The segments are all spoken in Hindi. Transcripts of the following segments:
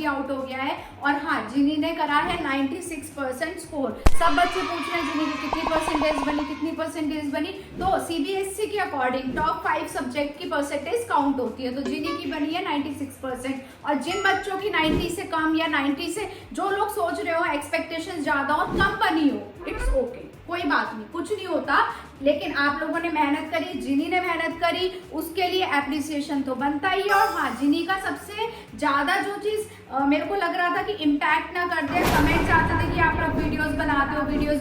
भी आउट हो गया है। और हाँ, जिनी ने करा है 96% स्कोर। सब बच्चे पूछ रहे हैं जिनी की कितनी परसेंटेज बनी, कितनी परसेंटेज बनी। तो सीबीएसई के अकॉर्डिंग टॉप 5 सब्जेक्ट की परसेंटेज काउंट होती है, तो जिनी की बनी है 96%। और जिन बच्चों की 90 से कम या 90 से, जो लोग सोच रहे हो एक्सपेक्टेशन ज्यादा और कम बनी हो, इट्स ओके, कोई बात नहीं, कुछ नहीं होता। लेकिन आप लोगों ने मेहनत करी, जिनी ने मेहनत करी, उसके लिए एप्रिसिएशन तो बनता ही है। और हाँ, जिनी का सबसे ज्यादा जो चीज मेरे को लग रहा था कि इम्पैक्ट ना कर दे, कमेंट्स आते थे कि आप लोग वीडियोस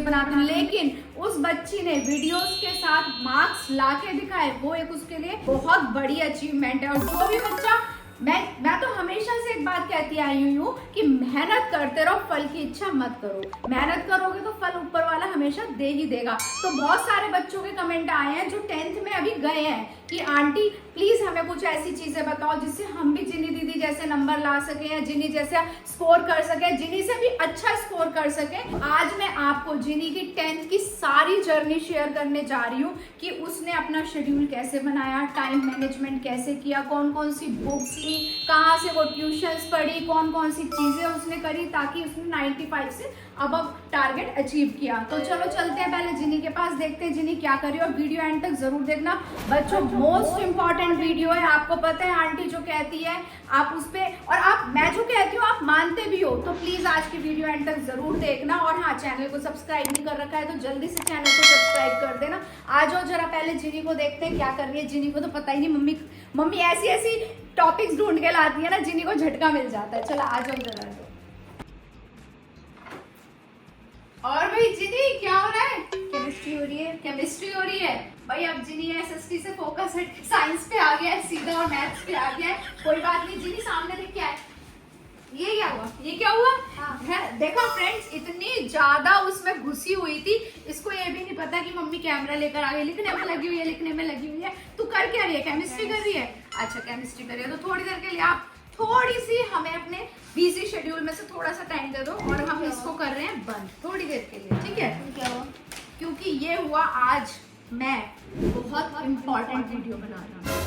बनाते हो, लेकिन उस बच्ची ने वीडियोस के साथ मार्क्स लाके दिखाए, वो एक उसके लिए बहुत बड़ी अचीवमेंट है। और जो भी बच्चा, मैं तो हमेशा से एक बात कहती आई हुई हूँ कि मेहनत करते रहो, फल की इच्छा मत करो। मेहनत करोगे तो फल ऊपर वाला हमेशा दे ही देगा। तो बहुत सारे बच्चों के कमेंट आए हैं जो 10th में अभी गए हैं कि आंटी प्लीज हमें कुछ ऐसी चीजें बताओ जिससे हम भी जिनी दीदी जैसे नंबर ला सके, या जिनी जैसे स्कोर कर सके, जिनी से भी अच्छा स्कोर कर सके। आज मैं आपको जिनी की 10th की सारी जर्नी शेयर करने जा रही हूँ कि उसने अपना शेड्यूल कैसे बनाया, टाइम मैनेजमेंट कैसे किया, कौन कौन सी बुक्स ली, कहाँ से वो ट्यूशंस पढ़ी, कौन कौन सी चीजें उसने करी ताकि उसने 95 से अब टारगेट अचीव किया। तो चलो चलते हैं पहले जिनी के पास, देखते हैं जिनी क्या करी। और वीडियो एंड तक जरूर देखना बच्चों, मोस्ट इंपॉर्टेंट वीडियो है। आपको पता है आंटी जो कहती है आप उस पे, और आप, मैं जो कहती हूँ आप मानते भी हो, तो प्लीज आज की वीडियो एंड तक जरूर देखना। और हाँ, चैनल को सब्सक्राइब नहीं कर रखा है तो जल्दी से चैनल को सब्सक्राइब कर देना। आ जाओ जरा पहले जिनी को देखते हैं क्या कर रही है। जिनी को तो पता ही नहीं, मम्मी ऐसी ऐसी टॉपिक्स ढूंढ के लाती है ना, जिनी को झटका मिल जाता है। चलो आ जाओ जरा। और भाई जिनी क्या हो रहा है? केमिस्ट्री हो रही है भाई। अब जिनी एसएसटी से फोकस है, साइंस पे आ गया है सीधा और मैथ्स पे आ गया है। कोई बात नहीं, जिनी सामने देख क्या है, ये क्या हुआ? हाँ। देखो फ्रेंड्स, इतनी ज्यादा उसमें घुसी हुई थी, इसको ये भी नहीं पता कि मम्मी कैमरा लेकर आ गई, लिखने में लगी हुई है। तू कर क्या रही है? केमिस्ट्री कर रही है। अच्छा, केमिस्ट्री कर रही है तो थोड़ी देर के लिए आप थोड़ी सी हमें अपने बिजी शेड्यूल में से थोड़ा सा टाइम दे दो, और हम इसको कर रहे हैं बंद थोड़ी देर के लिए, ठीक है? क्या हुआ? क्योंकि ये हुआ, आज मैं बहुत इम्पोर्टेंट वीडियो बना रहा हूँ।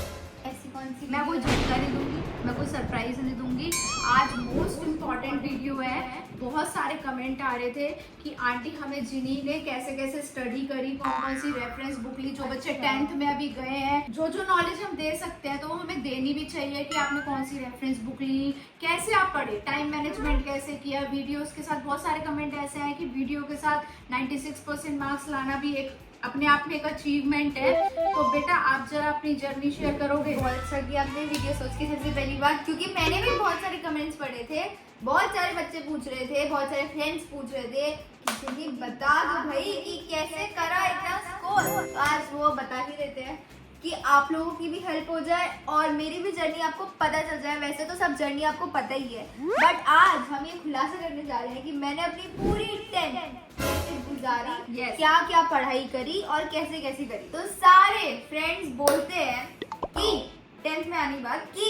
ऐसी कौन सी? मैं कोई झटका नहीं दूंगी, मैं कोई सरप्राइज नहीं दूंगी। आज मोस्ट इम्पॉर्टेंट वीडियो है। बहुत सारे कमेंट आ रहे थे कि आंटी हमें जिनी ने कैसे कैसे स्टडी करी, कौन कौन सी रेफरेंस बुक ली, जो बच्चे 10th में अभी गए हैं, जो नॉलेज हम दे सकते हैं तो वो हमें देनी भी चाहिए कि आपने कौन सी रेफरेंस बुक ली, कैसे आप पढ़े, टाइम मैनेजमेंट कैसे किया, वीडियोस के साथ। बहुत सारे कमेंट ऐसे हैं कि वीडियो के साथ 96% मार्क्स लाना भी एक अपने आप में एक अचीवमेंट है। तो बेटा आप जरा अपनी जर्नी शेयर करोगे? बहुत अच्छा किया आपने वीडियो सोच के। सबसे पहली बात, क्योंकि मैंने भी बहुत सारे कमेंट्स पढ़े थे, बहुत सारे बच्चे पूछ रहे थे, बहुत सारे फ्रेंड्स पूछ रहे थे कि बता दो भाई कि कैसे करा इतना स्कोर। तो आज वो बता ही देते हैं कि आप लोगों की भी हेल्प हो जाए और मेरी भी जर्नी आपको पता चल जाए। वैसे तो सब जर्नी आपको पता ही है, बट आज हम ये खुलासा करने जा रहे हैं कि मैंने अपनी पूरी 10th कैसे गुजारी, क्या क्या पढ़ाई करी और कैसे कैसे करी। तो सारे फ्रेंड्स बोलते हैं कि 10th में आने के बाद कि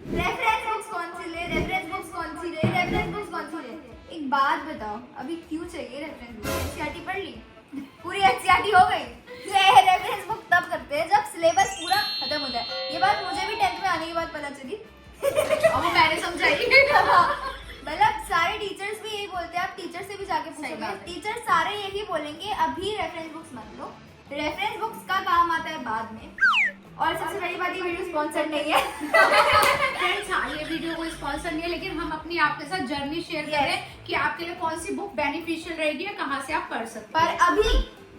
रेफरेंस बुक्स कौन सी ले, रेफरेंस बुक्स कौन सी ले, रेफरेंस बुक्स कौन सी ले। एक बात बताओ, अभी क्यों चाहिए रेफरेंस बुक? एनसीईआरटी पढ़ ली, पूरी एनसीईआरटी हो गई। रेफरेंस बुक तब करते हैं जब सिलेबस पूरा खत्म हो जाए। ये बात मुझे भी 10th में आने के बाद पता चली। अब मैंने समझाई। मतलब सारे टीचर्स भी यही बोलते हैं, आप टीचर से भी जाके पूछोगे, टीचर सारे यही बोलेंगे अभी रेफरेंस बुक्स मत लो, रेफरेंस बुक्स का काम आता है बाद में। और सबसे बड़ी बात, ये वीडियो स्पॉन्सर्ड नहीं है। फ्रेंड्स हाँ, ये वीडियो कोई स्पॉन्सर नहीं है, लेकिन हम अपनी आपके साथ जर्नी शेयर कर रहे हैं कि आपके लिए कौन सी बुक बेनिफिशियल रहेगी या कहाँ से आप पढ़ सकते हैं। पर अभी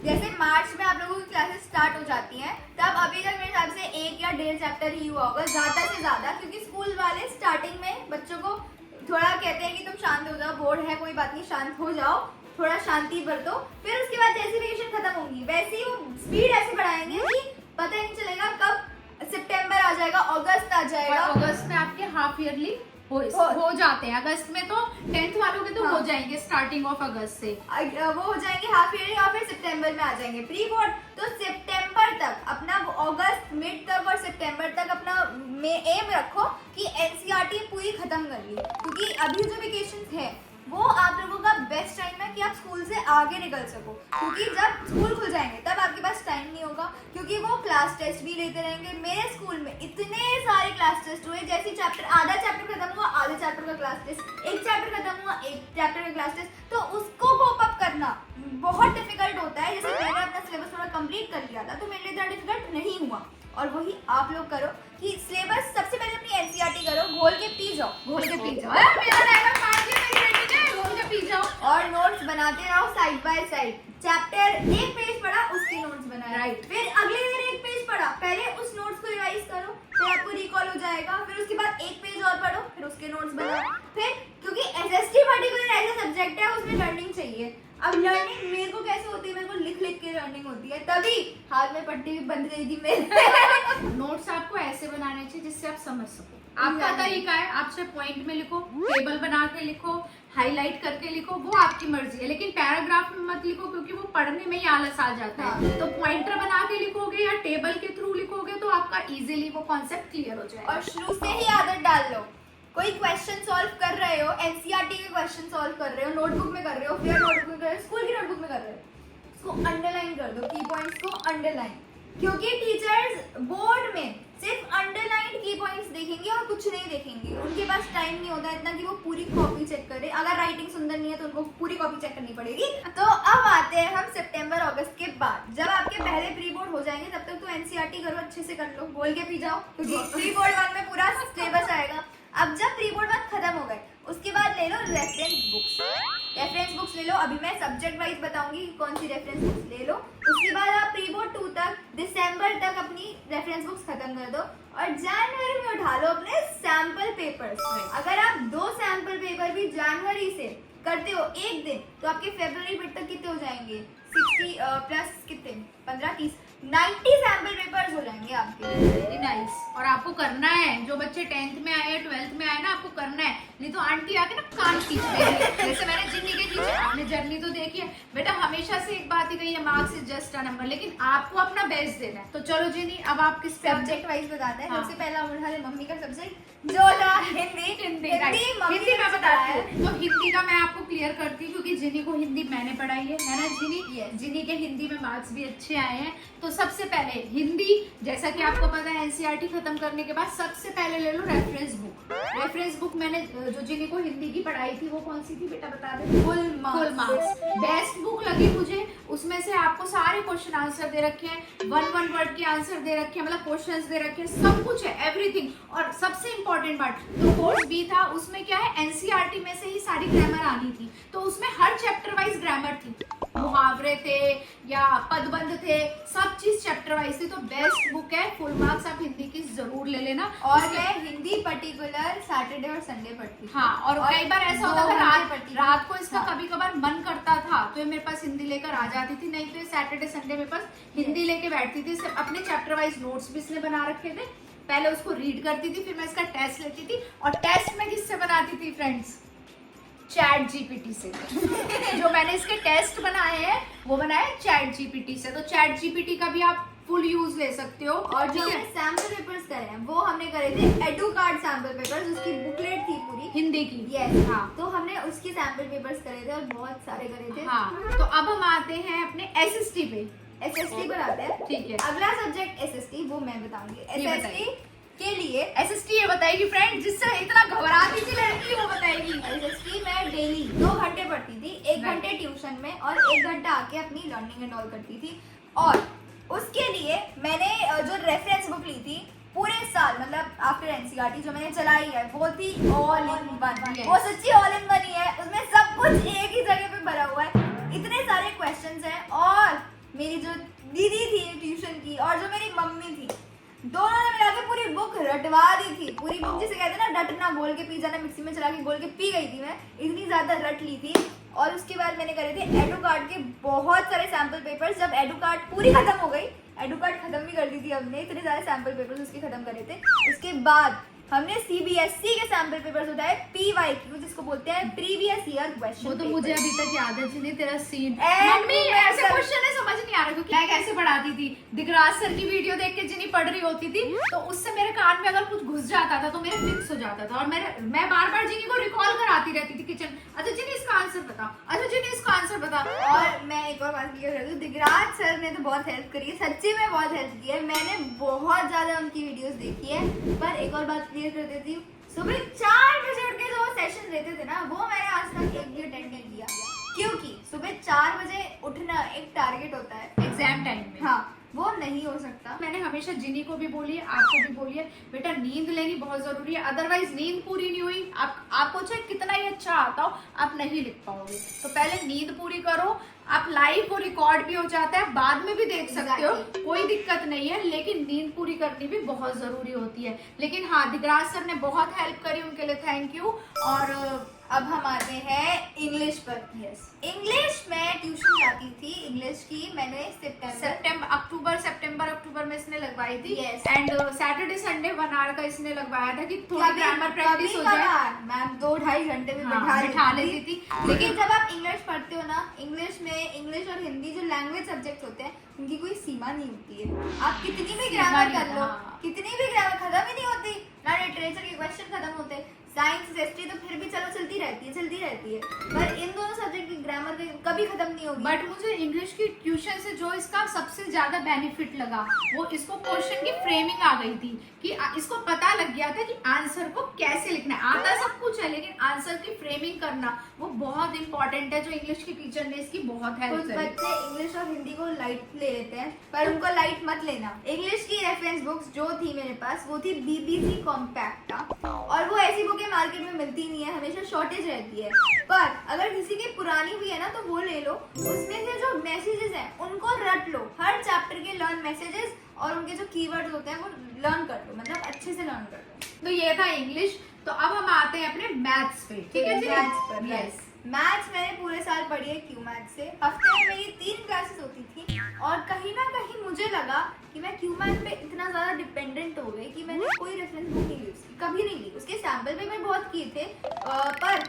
जैसे मार्च में आप लोगों की क्लासेस स्टार्ट हो जाती हैं, तब अभी तक मेरे हिसाब से 1 या 1.5 चैप्टर ही हुआ होगा, ज्यादा से ज्यादा, क्योंकि स्कूल वाले स्टार्टिंग में बच्चों को थोड़ा कहते हैं कि तुम शांत हो जाओ, बोर्ड है कोई बात नहीं, शांत हो जाओ, थोड़ा शांति बरतो। फिर उसके बाद जैसी वेकेशन खत्म होगी वैसे ही वो स्पीड ऐसे बढ़ाएंगे कि पता ही नहीं चलेगा कब सितंबर आ जाएगा, अगस्त आ जाएगा। अगस्त में आपके हाफ ईयरली हो जाते हैं। अगस्त में तो 10th वालों के तो हो जाएंगे स्टार्टिंग ऑफ अगस्त से, वो हो जाएंगे हाफ ईयरली, और फिर सितंबर में आ जाएंगे प्री बोर्ड। तो सितंबर तक अपना, अगस्त मिड तक और सितंबर तक अपना में एम रखो कि एनसीईआरटी पूरी खत्म कर ली, क्योंकि अभी जो वेकेशन है वो आप लोगों का बेस्ट टाइम है कि आप स्कूल से आगे निकल सको। क्योंकि जब स्कूल खुल जाएंगे तब आपके पास टाइम नहीं होगा, क्योंकि वो क्लास टेस्ट भी लेते रहेंगे। मेरे स्कूल में इतने सारे क्लास टेस्ट हुए, जैसे चैप्टर आधा चैप्टर खत्म हुआ, आधे चैप्टर का क्लास टेस्ट एक चैप्टर का क्लास टेस्ट, तो उसको कोप अप करना बहुत डिफिकल्ट होता है। जैसे मैंने अपना सिलेबस थोड़ा कंप्लीट कर लिया था तो मेरे लिए इतना डिफिकल्ट नहीं हुआ, और वही आप लोग करो कि सिलेबस सबसे पहले अपनी एनसीईआरटी करो, घोल के पी जाओ, घोल के पी जाओ। अरे मेरा डायलॉग मान लिया मेरी बेटी ने, घोल के पी जाओ। और नोट्स बनाते रहो साइड बाय साइड। चैप्टर एक पेज पढ़ा उसके नोट्स बनाए, Right. फिर अगले दिन एक पेज पढ़ा, पहले उस नोट्स को रिवाइज करो, फिर आपको रिकॉल हो जाएगा, फिर उसके बाद एक पेज और पढ़ो, फिर उसके नोट्स बनाओ। फिर क्योंकि एसएसटी पर्टिकुलर ऐसा सब्जेक्ट है उसमें लर्निंग चाहिए। अब लर्निंग मेरे को कैसे होती है, मेरे को लिख लिख के लर्निंग होती है, तभी हाथ में पट्टी भी बंद गई थी मेरे। नोट्स आपको ऐसे बनाने चाहिए जिससे आप समझ सको। आपका Exactly. तरीका है, आप सिर्फ पॉइंट में लिखो, टेबल बना के लिखो, हाईलाइट करके लिखो, वो आपकी मर्जी है, लेकिन पैराग्राफ में मत लिखो क्योंकि वो पढ़ने में ही आलस आ जाता है। तो पॉइंटर बना के लिखोगे या टेबल के थ्रू लिखोगे तो आपका इजीली वो कॉन्सेप्ट क्लियर हो जाएगा। और शुरू से ही आदत डाल लो, कोई क्वेश्चन सॉल्व कर रहे हो, एनसीईआरटी के क्वेश्चन सॉल्व कर रहे हो, नोटबुक में कर रहे हो, फिर नोटबुक में कर रहे हो, स्कूल की नोटबुक में कर रहे हो, उसको अंडरलाइन कर दो, की पॉइंट्स को अंडरलाइन। क्योंकि टीचर्स बोर्ड में सिर्फ अंडरलाइन की पॉइंट्स देखेंगे और कुछ नहीं देखेंगे, उनके पास टाइम नहीं होता इतना कि वो पूरी कॉपी चेक करे। अगर राइटिंग सुंदर नहीं है तो उनको पूरी कॉपी चेक करनी पड़ेगी। तो अब आते हैं हम सितंबर अगस्त के बाद, जब आपके पहले प्री बोर्ड हो जाएंगे, तब तक तो एनसीईआरटी करो, अच्छे से कर लो, बोल के पी जाओ, क्योंकि प्री बोर्ड 1 में पूरा सिलेबस आएगा। अब जब प्री बोर्ड 1 खत्म हो गए, उसके बाद ले लो रेफरेंस बुक्स। रेफरेंस बुक्स ले लो, अभी मैं सब्जेक्ट वाइज बताऊंगी कि कौन सी रेफरेंस बुक्स ले लो। उसके बाद आप प्री बोर्ड 2 तक, दिसंबर तक अपनी रेफरेंस बुक्स खत्म कर दो, और जनवरी में उठा लो अपने सैंपल पेपर्स। अगर आप 2 सैंपल पेपर भी जनवरी से करते हो एक दिन, तो आपके फरवरी मिड तक कितने हो जाएंगे, 60 प्लस कितने, 15 30 90 सैंपल पेपर्स हो जाएंगे आपके। Very nice. और आपको करना है, जो बच्चे 10th में आए 12th में आए ना, आपको करना है, नहीं तो आंटी आके ना कान खींच देगी। जैसे मैंने जिन्नी के टीचर, आपने जर्नी तो देखी है बेटा, हमेशा से एक बात ही कही है, marks is just a number, लेकिन आपको अपना बेस्ट देना है। तो चलो जिन्नी, अब आप किस सब्जेक्ट वाइज बताते हैं। हाँ। सबसे पहला उठा ले मम्मी का सब्जेक्ट जो था हिंदी। हिंदी मम्मी हिंदी ने मैं सिखाया बताती है। हूँ। तो हिंदी का मैं आपको क्लियर करती हूँ क्योंकि जिनी को हिंदी मैंने पढ़ाई है ना जिनी। Yes. जिनी के हिंदी में मार्क्स भी अच्छे आए हैं। तो सबसे पहले हिंदी, जैसा कि आपको पता है एनसीईआरटी खत्म करने के बाद सबसे पहले ले लो रेफरेंस बुक। रेफरेंस बुक मैंने जो जिनी को हिंदी की पढ़ाई थी वो कौन सी थी बेटा बता दे। Full full marks best book लगी मुझे। उसमें से आपको सारे क्वेश्चन आंसर दे रखे हैं, 1 वर्ड के आंसर दे रखे हैं, मतलब क्वेश्चंस दे रखे हैं, सब कुछ है, एवरीथिंग। और सबसे इंपॉर्टेंट पार्ट तो कोर्स बी था, उसमें क्या है एनसीईआरटी में से ही सारी ग्रामर आनी थी, तो उसमें हर चैप्टर वाइज ग्रामर थी, मुहावरे थे या पदबंध थे, सब चीज चैप्टर वाइज थी। तो बेस्ट बुक है, फुल मार्क्स आप हिंदी की जरूर ले लेना। और मैं हिंदी पर्टिकुलर सैटरडे और संडे पढ़ती थी। हाँ, और कई बार ऐसा होता था रात को इसका हाँ। कभी कभार मन करता था तो ये मेरे पास हिंदी लेकर आ जाती थी, नहीं तो ये सैटरडे संडे मेरे पास हिंदी लेके बैठती थी। सिर्फ अपने चैप्टर वाइज नोट्स भी इसने बना रखे थे, पहले उसको रीड करती थी, फिर मैं इसका टेस्ट लेती थी। और टेस्ट में किससे बनाती थी फ्रेंड्स, चैट जीपीटी से। जो मैंने इसके टेस्ट बनाए हैं वो बनाए चैट जीपीटी से। तो चैट जीपीटी का भी आप फुल यूज ले सकते हो। और जो हमने सैंपल पेपर्स करे हैं वो हमने करे थे एडू कार्ड सैंपल पेपर्स, उसकी बुकलेट थी पूरी हिंदी की। यस हाँ, तो हमने उसके सैंपल पेपर्स करे थे और बहुत सारे करे थे। हाँ। तो अब हम आते हैं अपने एसएसटी पे। एसएसटी पर आते हैं। ठीक है, अगला सब्जेक्ट एसएसटी, वो मैं बताऊंगी। ये एसएसटी के लिए एसएसटी ये बताएगी फ्रेंड, जिससे इतना घबराती थी लड़की वो बताएगी। एसएसटी मैं डेली 2 घंटे पढ़ती थी, 1 घंटे ट्यूशन में और 1 घंटा आके अपनी लर्निंग एंड ऑल करती थी। और उसके लिए मैंने जो रेफरेंस बुक ली थी पूरे साल, मतलब आफ्टर एनसीईआरटी जो मैंने चलाई है वो थी ऑल इन वन। वो सच्ची ऑल इन वन ही है, उसमें सब कुछ एक ही जगह पे भरा हुआ है, इतने सारे क्वेश्चंस हैं। और मेरी जो दीदी थी ट्यूशन की और जो मेरी मम्मी थी, दोनों ने मिला के पूरी बुक रटवा दी थी। पूरी बुक जिसे कहते हैं ना डटना, घोल के पी जाना, मिक्सी में चला के घोल के पी गई थी मैं, इतनी ज्यादा रट ली थी। और उसके बाद मैंने करे थे एडू कार्ड के बहुत सारे सैंपल पेपर्स। जब एडू कार्ड पूरी खत्म हो गई, एडू कार्ड खत्म भी कर दी थी हमने, इतने सारे सैंपल पेपर्स उसके खत्म करे थे। उसके बाद हमने सीबीएसई के सैंपल पेपर्स उठाए, पीवाईक्यू जिसको बोलते हैं प्रीवियस ईयर क्वेश्चन। वो तो मुझे अभी तक याद है जिन्हें तेरा सीन। And मम्मी ऐसे मैं- क्वेश्चन है समझ नहीं आ रहा क्योंकि मैं कैसे पढ़ाती थी, दिगराज सर की वीडियो देख के जिन्नी पढ़ रही होती थी तो उससे मेरे कान में अगर कुछ घुस जाता था तो मेरे फिक्स हो जाता था और मैं बार बार जिन्नी को रिकॉल कराती रहती थी किचन, अच्छा जिन्नी इसका आंसर बता, अच्छा जिन्नी इसका आंसर बता। और मैं एक और बात क्लियर कर दूं, दिगराज सर ने तो बहुत हेल्प करी है, सच्ची में बहुत हेल्प की है। मैंने बहुत ज्यादा उनकी वीडियोस देखी है। पर एक और बात क्लियर क्लियर कर देती हूँ। सुबह 4 बजे उठ के जो सेशन रहते थे ना, वो मैंने आज तक एक भी अटेंड नहीं किया, क्योंकि सुबह 4 बजे उठना एक टारगेट होता है एग्जाम टाइम में। हाँ, वो नहीं हो सकता। मैंने हमेशा जिनी को भी बोली है, आपको भी बोली है, बेटा नींद लेनी बहुत जरूरी है, अदरवाइज नींद पूरी नहीं हुई आपको चाहे कितना ही अच्छा आता हो, आप नहीं लिख पाओगे। तो पहले नींद पूरी करो। आप लाइव वो रिकॉर्ड भी हो जाता है, बाद में भी देख सकते हो, कोई दिक्कत नहीं है, लेकिन नींद पूरी करनी भी बहुत जरूरी होती है। लेकिन हाँ, दिगराज सर ने बहुत हेल्प करी, उनके लिए थैंक यू। और अब हम आते हैं इंग्लिश पर। यस, इंग्लिश में ट्यूशन जाती थी, इंग्लिश की मैंने अक्टूबर में इसने लगवाई थी। Yes. And Saturday Sunday 1 hour का इसने लगवाया था कि थोड़ी ग्रामर प्रैक्टिस हो जाए। मैम 2-2.5 घंटे में हाँ, बैठा लेती थी। लेकिन जब आप इंग्लिश पढ़ते हो ना, इंग्लिश और हिंदी जो लैंग्वेज सब्जेक्ट होते हैं, उनकी कोई सीमा नहीं होती है। आप कितनी भी ग्रामर कर लो, कितनी भी ग्रामर खत्म ही नहीं होती ना, लिटरेचर के क्वेश्चन खत्म होते, साइंस हिस्ट्री तो फिर भी चलो चलती रहती है, पर इन दोनों सब्जेक्ट की ग्रामर कभी खत्म नहीं होगी। बट मुझे इंग्लिश की ट्यूशन से जो इसका सबसे ज्यादा बेनिफिट लगा, वो इसको क्वेश्चन की फ्रेमिंग आ गई थी कि इसको पता लग गया था कि आंसर को कैसे लिखना है। आता सब कुछ है, लेकिन आंसर की फ्रेमिंग करना वो बहुत इंपॉर्टेंट है, जो इंग्लिश की टीचर ने इसकी बहुत हेल्प कुछ करी। बच्चे इंग्लिश और हिंदी को लाइट ले लेते हैं, पर उनको लाइट मत लेना। इंग्लिश की रेफरेंस बुक्स जो थी मेरे पास, वो थी BBC कॉम्पैक्टा, और वो ऐसी बुकें मार्केट में मिलती नहीं है, हमेशा शॉर्टेज रहती है। पर अगर किसी की पुरानी भी है ना, तो वो ले लो, उसमें से जो मैसेजेस हैं उनको रट लो, हर चैप्टर के लर्न मैसेजेस और उनके जो कीवर्ड्स होते हैं वो लर्न कर लो, मतलब अच्छे से लर्न कर लो। तो ये था इंग्लिश। तो अब हम आते हैं अपने मैथ्स पे, ठीक है जी? मैथ्स पर। यस, मैथ्स मैंने पूरे साल पढ़ी है क्यू मैथ से। हफ्ते में मेरी 3 क्लासेस होती थी, और कहीं ना कहीं मुझे लगा कि मैं क्यू मैथ पे इतना ज़्यादा डिपेंडेंट हो गई कि मैंने कोई रेफरेंस बुक नहीं ली उसकी, कभी नहीं ली। उसके सैम्पल भी मैं बहुत किए थे, पर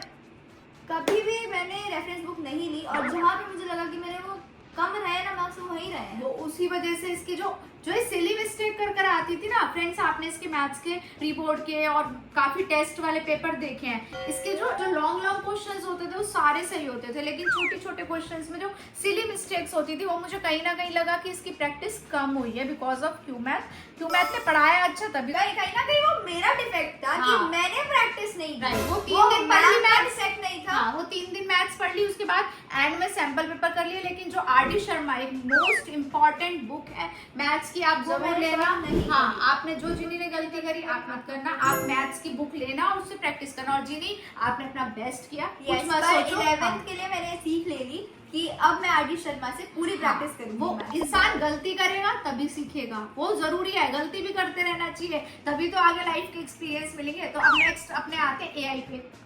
कभी भी मैंने रेफरेंस बुक नहीं ली, और जहाँ पे मुझे लगा कि मेरे वो कम रहे ना मार्क्स, वो वहीं रहे। वो उसी वजह से इसकी जो सिली मिस्टेक कर आती थी ना फ्रेंड्स, आपने इसके मैथ्स के रिपोर्ट के और काफी टेस्ट वाले पेपर देखे हैं, इसके जो लॉन्ग क्वेश्चंस होते थे वो सारे सही होते थे, लेकिन छोटे छोटे क्वेश्चंस में जो सिली मिस्टेक्स होती थी, वो मुझे कहीं ना कहीं लगा कि इसकी प्रैक्टिस कम हुई है बिकॉज ऑफ क्यू मैथ ने पढ़ाया अच्छा, तभी कहीं ना कहीं वो मेरा डिफेक्ट था कि हाँ। मैंने प्रैक्टिस नहीं की। वो 3 दिन पढ़ ली मैथ्स, डिफेक्ट नहीं था। हाँ, वो 3 दिन मैथ्स पढ़ ली, उसके बाद एंड में सैंपल पेपर कर लिए। लेकिन जो RD शर्मा एक मोस्ट इम्पॉर्टेंट बुक है मैथ्स की, आप जरूर लेना। हाँ, आपने जो जिनी ने गलती करी आप मत करना, आप मैथ्स की बुक लेना और उससे प्रैक्टिस करना। और जिनी, आपने अपना बेस्ट किया, कुछ मत सोचो। 11th के लिए मैंने सीख ले ली कि अब मैं RD शर्मा से पूरी प्रैक्टिस करूंगी। वो इंसान गलती करेगा तभी सीखेगा, वो जरूरी है, गलती भी करते रहना चाहिए, तभी तो आगे लाइफ के एक्सपीरियंस मिलेंगे। तो अब नेक्स्ट अपने आते हैं AI पे।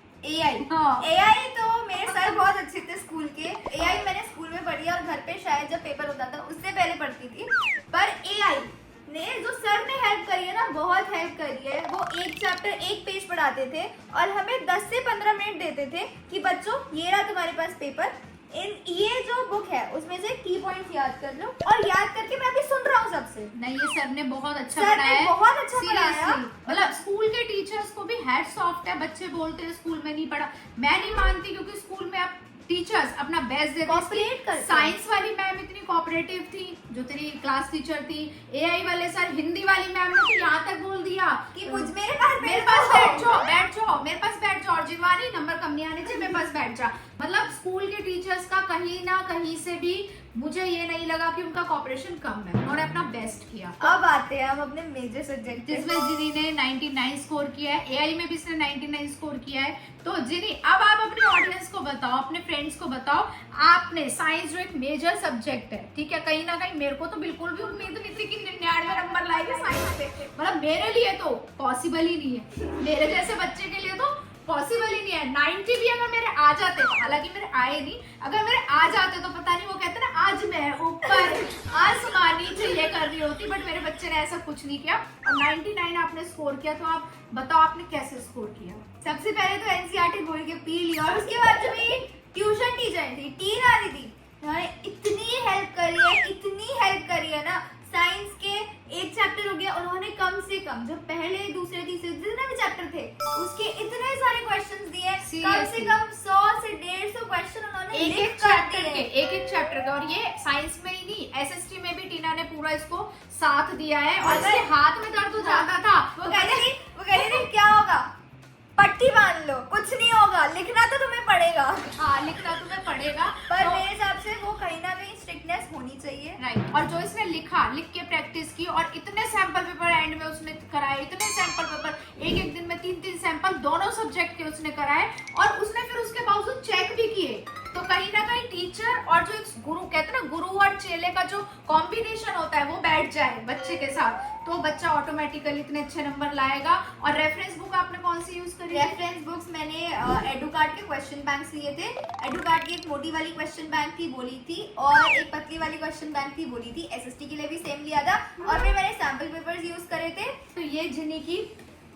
हाँ। AI तो मेरे सर बहुत अच्छे थे स्कूल के। AI मैंने स्कूल में पढ़ी और घर पे शायद जब पेपर होता था उससे पहले पढ़ती थी। पर AI ने जो सर ने हेल्प करी है ना, बहुत हेल्प करी है। वो एक चैप्टर एक पेज पढ़ाते थे और हमें 10 से 15 मिनट देते थे कि बच्चों ये रहा तुम्हारे पास पेपर, ये जो बुक है उसमें से की पॉइंट्स याद कर लो, और याद करके मैं अभी सुन रहा हूँ सबसे। नहीं, ये सर ने बहुत अच्छा सर पढ़ाया ने है, बहुत अच्छा पढ़ाया। मतलब स्कूल के टीचर्स को भी हेड्स ऑफ है। बच्चे बोलते हैं स्कूल में नहीं पढ़ा, मैं नहीं मानती, क्योंकि स्कूल में आप टीचर्स अपना बेस्ट देते हैं। साइंस वाली मैम इतनी कोऑपरेटिव थी, जो तेरी क्लास टीचर थी। AI वाले सर, हिंदी वाली मैम ने तो यहाँ तक बोल दिया कि मेरे पास बैठ जाओ, मेरे पास बैठ जाओ, और जिनवानी नंबर कम नहीं आने चाहिए, मेरे पास बैठ जा। मतलब स्कूल के टीचर्स का कहीं ना कहीं से भी मुझे ये नहीं लगा कि उनका कोऑपरेशन कम है, उन्होंने अपना बेस्ट किया। अब आते हैं हम अपने मेजर सब्जेक्ट, जिसमें जिनी ने 99 स्कोर किया है, AI में भी इसने 99 स्कोर किया है। तो जिनी, अब आप अपने ऑडियंस को बताओ, अपने फ्रेंड्स को बताओ, आपने साइंस जो एक मेजर सब्जेक्ट है, ठीक है, कहीं ना कहीं मेरे को तो बिल्कुल भी उम्मीद नहीं थी कि 99 नंबर लाएंगे साइंस पे। मतलब मेरे लिए तो पॉसिबल ही नहीं है, मेरे जैसे बच्चे के लिए तो पॉसिबल ही नहीं है। 90 भी अगर मेरे आ जाते, हालांकि मेरे आए नहीं, अगर मेरे आ जाते तो पता नहीं, वो कहते ना आज मैं ऊपर आसमान नीचे ये कर रही होती, बट मेरे बच्चे ने ऐसा कुछ नहीं किया। और 99 आपने स्कोर किया, तो आप बताओ आपने कैसे स्कोर किया? सबसे पहले तो NCERT बोल के पी लिया, और उसके बाद जो मेरी ट्यूशन टीचर थी, टीना दीदी, उन्होंने इतनी हेल्प करी है ना। साइंस के एक चैप्टर हो गया, उन्होंने कम से कम जो पहले दूसरे तीसरे जितने भी चैप्टर थे उसके इतने सारे क्वेश्चंस दिए, कम से कम 100 से 150 क्वेश्चन उन्होंने एक चैप्टर के। और ये साइंस में ही नहीं, SST में भी टीना ने पूरा इसको साथ दिया है। और इसके हाथ में दर्द हो जाता था, वो कहते थे क्या दोनों सब्जेक्ट के उसने कराए और उसने फिर उसके बावजूद चेक भी किए। तो कहीं ना कहीं टीचर और जो एक गुरु कहते हैं ना, गुरु और चेले का जो कॉम्बिनेशन होता है वो बैठ जाए बच्चे के साथ, तो बच्चा ऑटोमेटिकली इतने अच्छे नंबर लाएगा। और रेफरेंस बुक आपने कौन सी यूज करी? रेफरेंस बुक्स मैंने एडुकार्ड के क्वेश्चन बैंक्स लिए थे। एडुकार्ड की एक मोटी वाली क्वेश्चन बैंक थी वो ली थी, और एक पतली वाली क्वेश्चन बैंक थी वो ली थी। एसएसटी के लिए भी सेम लिया था, और फिर मैंने सैम्पल पेपर्स यूज करे थे। तो ये जिनी की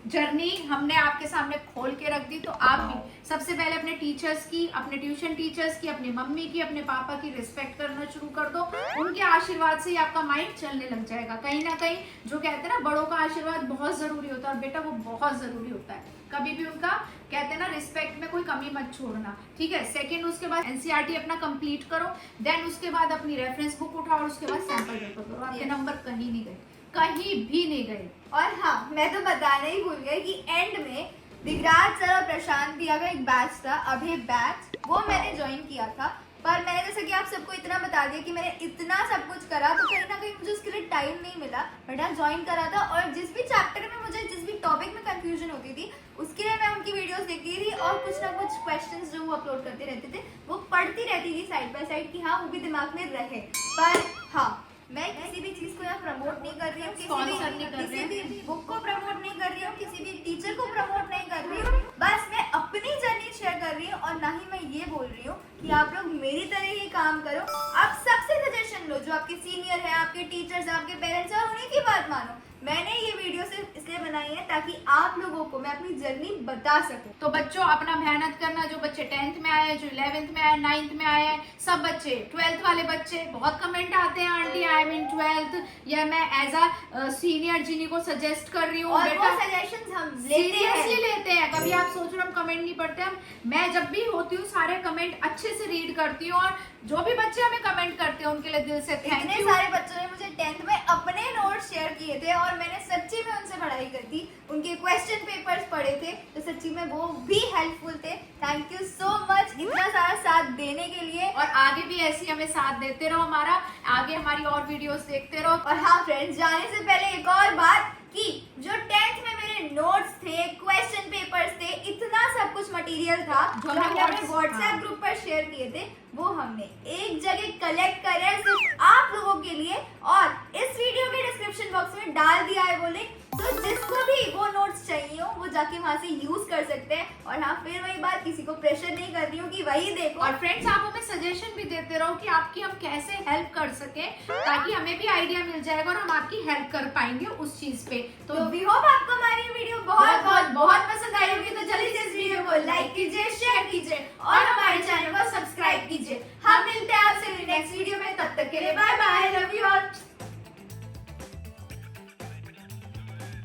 जर्नी हमने आपके सामने खोल के रख दी। तो आप भी सबसे पहले अपने टीचर्स की, अपने ट्यूशन टीचर्स की, अपनी मम्मी की, अपने पापा की रिस्पेक्ट करना शुरू कर दो। उनके आशीर्वाद से ही आपका माइंड चलने लग जाएगा। कहीं ना कहीं जो कहते हैं ना, बड़ों का आशीर्वाद बहुत जरूरी होता है, और बेटा वो बहुत जरूरी होता है। कभी भी उनका कहते हैं ना, रिस्पेक्ट में कोई कमी मत छोड़ना, ठीक है। सेकंड, उसके बाद एनसीईआरटी अपना कंप्लीट करो, देन उसके बाद अपनी रेफरेंस बुक उठाओ, और उसके बाद सैंपल पेपर करो। आपके नंबर कहीं नहीं गए, कहीं भी नहीं गए। और हाँ, मैं तो बताना ही भूल गई कि एंड में दिगराज सर और प्रशांत भैया का एक बैच था, अभी बैच, वो मैंने ज्वाइन किया था। पर मैंने जैसे कि आप सबको इतना बता दिया कि मैंने इतना सब कुछ करा, तो कहीं ना कहीं मुझे उसके लिए टाइम नहीं मिला, बट हाँ ज्वाइन करा था। और जिस भी चैप्टर में मुझे, जिस भी टॉपिक में कंफ्यूजन होती थी, उसके लिए मैं उनकी वीडियोस देखती थी, और कुछ ना कुछ क्वेश्चंस जो वो अपलोड करते रहते थे वो पढ़ती रहती थी साइड बाय साइड, कि हाँ वो भी दिमाग में रहे। पर हाँ, मैं किसी भी चीज को यहाँ प्रमोट नहीं कर रही हूँ, किसी भी बुक को प्रमोट नहीं कर रही हूँ, किसी भी टीचर को प्रमोट नहीं कर रही हूँ। बस मैं अपनी जर्नी शेयर कर रही हूँ, और ना ही मैं ये बोल रही हूँ कि आप लोग मेरी तरह ही काम करो। आप सबसे सजेशन लो, जो आपके सीनियर है, आपके टीचर्स, आपके पेरेंट्स हैं, और उन्हीं की बात मानो। मैंने ये वीडियो सिर्फ इसलिए बनाई है ताकि आप लोगों को मैं अपनी जर्नी बता सकूं। तो बच्चों अपना मेहनत करना, जो बच्चे 10th में आए, जो 11th में आए, 9th में आए, सब बच्चे, 12th वाले बच्चे, बहुत कमेंट आते हैं aunty I am in 12th, या मैं एज अ सीनियर जिन्हीं को सजेस्ट कर रही हूँ। और वो सजेशंस हम सीरियसली लेते हैं। कभी आप सोच रहे हो हम कमेंट नहीं पढ़ते, हम, मैं जब भी होती हूँ सारे कमेंट अच्छे से रीड करती हूँ, और जो भी बच्चे हमें कमेंट करते हैं उनके लिए दिल से थैंक यू। सारे बच्चों ने मुझे 10th में अपने नोट्स शेयर किए थे, और मैंने सच्ची में उनसे पढ़ाई करी थी, उनके क्वेश्चन पेपर्स पढ़े थे, तो सच्ची में वो भी हेल्पफुल थे। थैंक यू सो मच इतना सारा साथ देने के लिए, और आगे भी ऐसी हमें साथ देते रहो, हमारा आगे हमारी और वीडियोस देखते रहो। और हाँ फ्रेंड्स, जाने से पहले एक और बात, कि जो 10th में मेरे नोट्स थे, क्वेश्चन पेपर्स थे, इतना सब कुछ मटेरियल था जो हमने अपने व्हाट्सएप ग्रुप पर शेयर किए थे, वो हमने एक जगह कलेक्ट करे सिर्फ आप लोगों के लिए, और इस वीडियो के डिस्क्रिप्शन बॉक्स में डाल दिया है वो लिंक। तो जिसको भी वो नोट्स चाहिए हो वो जाके वहां से यूज कर सकते हैं। और हाँ, फिर वही बात, किसी को प्रेशर नहीं कर रही हूँ कि वही देखो। और फ्रेंड्स, आप हमें सजेशन भी देते रहो कि आपकी हम कैसे हेल्प कर सके, ताकि हमें भी आइडिया मिल जाएगा और हम आपकी हेल्प कर पाएंगे उस चीज पे। तो वी होप आपको हमारी वीडियो बहुत पसंद आई होगी। तो जल्दी से इस वीडियो को लाइक कीजिए, शेयर कीजिए, और